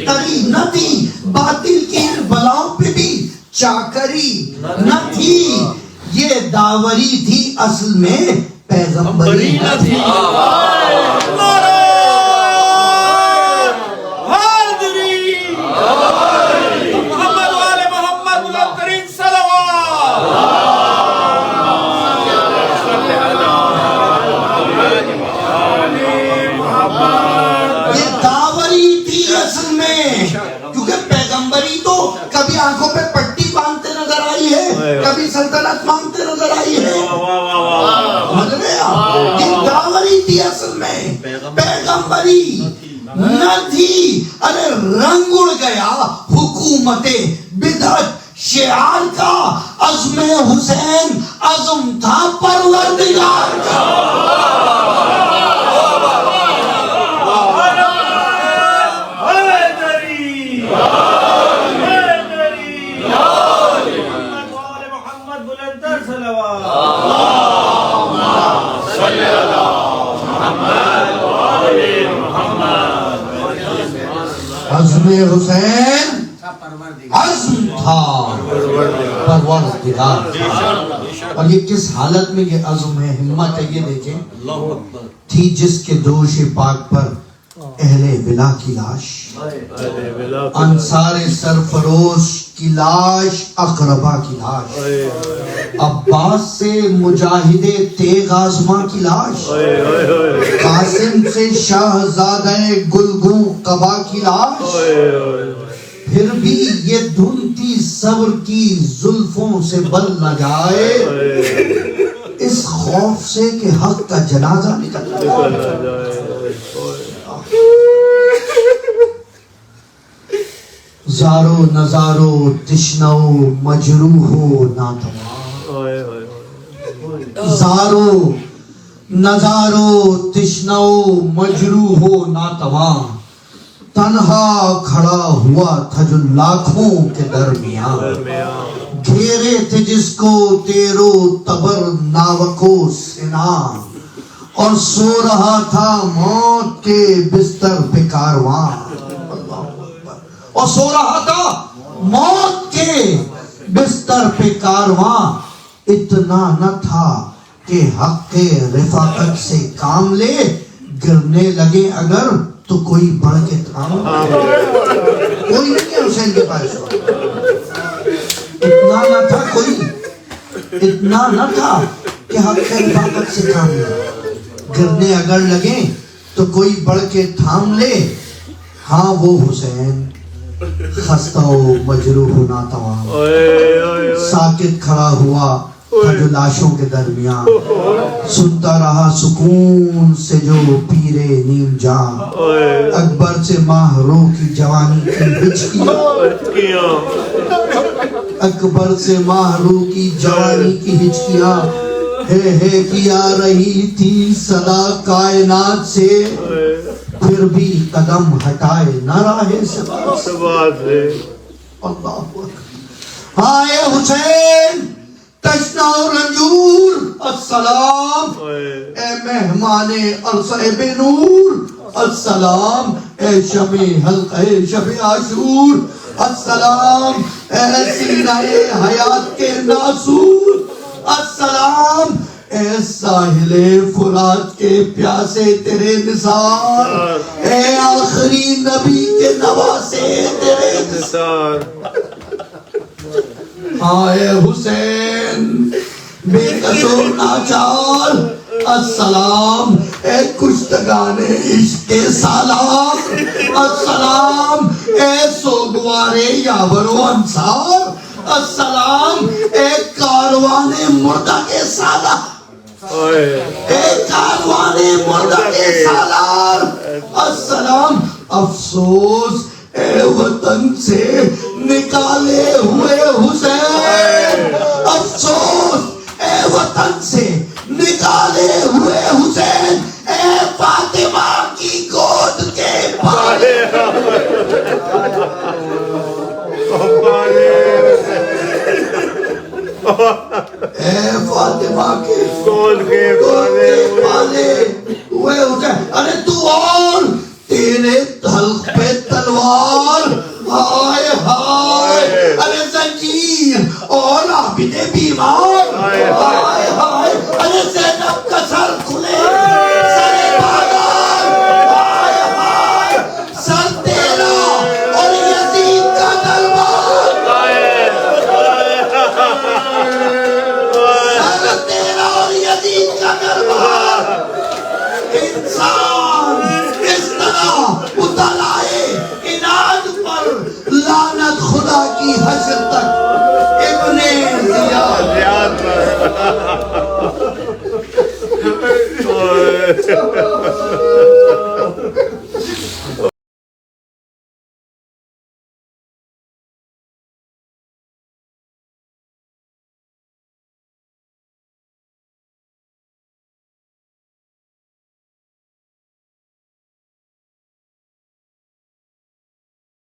تری نہ تھی، باطل کی بلاؤں پہ بھی چاکری نہ تھی، یہ داوری تھی اصل میں پیغمبری نہ تھی۔ کبھی آنکھوں پہ پٹی باندھتے نظر آئی ہے، کبھی سلطنت مانگتے نظر آئی ہے، سمجھ رہے آپ؟ یہ داوری تھی اصل میں، پیغمبری نہ تھی۔ ارے رنگ اڑ گیا حکومت بدعت شعار کا، عزم حسین عزم تھا پروردگار کا۔ عزم حسین عزم تھا پروردگار کا۔ اور یہ کس حالت میں یہ عزم ہے، ہمت ہے، یہ دیکھیں، تھی جس کے دوش پاک پر اہل بلا کی لاش، انصار سرفروش کی لاش، اقربا کی لاش، عباس سے مجاہد تیغ آزماں کی لاش، قاسم سے شاہزادہ گلگوں قبا کی لاش، پھر بھی یہ دھنتی صبر کی زلفوں سے بل نہ جائے، اس خوف سے کہ حق کا جنازہ نکل جائے۔ زارو نزارو تشنو مجروح ناتواں، زارو نزارو تشنو مجروح ناتواں، تنہا کھڑا ہوا تھا جو لاکھوں کے درمیان، گھیرے تھے جس کو تیرو تبر ناوکو سنان، اور سو رہا تھا موت کے بستر پہ کارواں، اور سو رہا تھا موت کے بستر پہ کارواں، اتنا نہ تھا کہ حق رفاقت سے کام لے، گرنے لگے اگر تو کوئی بڑھ کے تھام، کوئی نہیں ہے حسین کے پاس، اتنا نہ تھا کوئی، اتنا نہ تھا کہ حق رفاقت سے کام لے، گرنے اگر لگے تو کوئی بڑھ کے تھام لے۔ ہاں وہ حسین خستہ و مجروح ناتواں، ساکت کھڑا ہوا تھا جو لاشوں کے درمیان، سنتا رہا سکون سے جو پیرے نیم جان، اکبر سے ماہ رو کی جوانی کی ہچکیاں، اکبر سے ماہ رو کی جوانی کی ہچکیاں، ہے کیا رہی تھی صدا کائنات سے، پھر بھی قدم ہٹائے نہ راہ سبات سے۔ اللہ اکبر۔ ہائے حسین تشنا و رنجور السلام، اے مہمان عرصہ بے نور السلام، اے شمع حلقہ شب عاشور السلام، اے سینہ حیات کے ناسور السلام، اے ساحل فرات کے پیاسے تیرے نثار، اے آخری نبی کے نواسے تیرے نثار۔ آئے حسین بے قصور ناچار السلام، اے کشتگان عشق سالار السلام، اے سوگوارے یاور و انصار السلام، اے کاروان مردہ کے سالار، اے کاروان مردہ کے سالار السلام، افسوس اے وطن سے نکالے ہوئے حسین، افسوس اے وطن سے نکالے ہوئے حسین، اے فاطمہ کی گود کے پالے حلق پہ تلوار، ہائے ہائے، ارے زنجیر اور عابد بیمار، ہائے ہائے، ارے زینب کا سر کھلے سر بازار، ہائے ہائے، سر تیرا اور یزید کا دربار، سر تیرا اور یزید کا دربار۔ انسان اس طرح اتر آئے اناد پر، لعنت خدا کی حشر تک ابن زیاد۔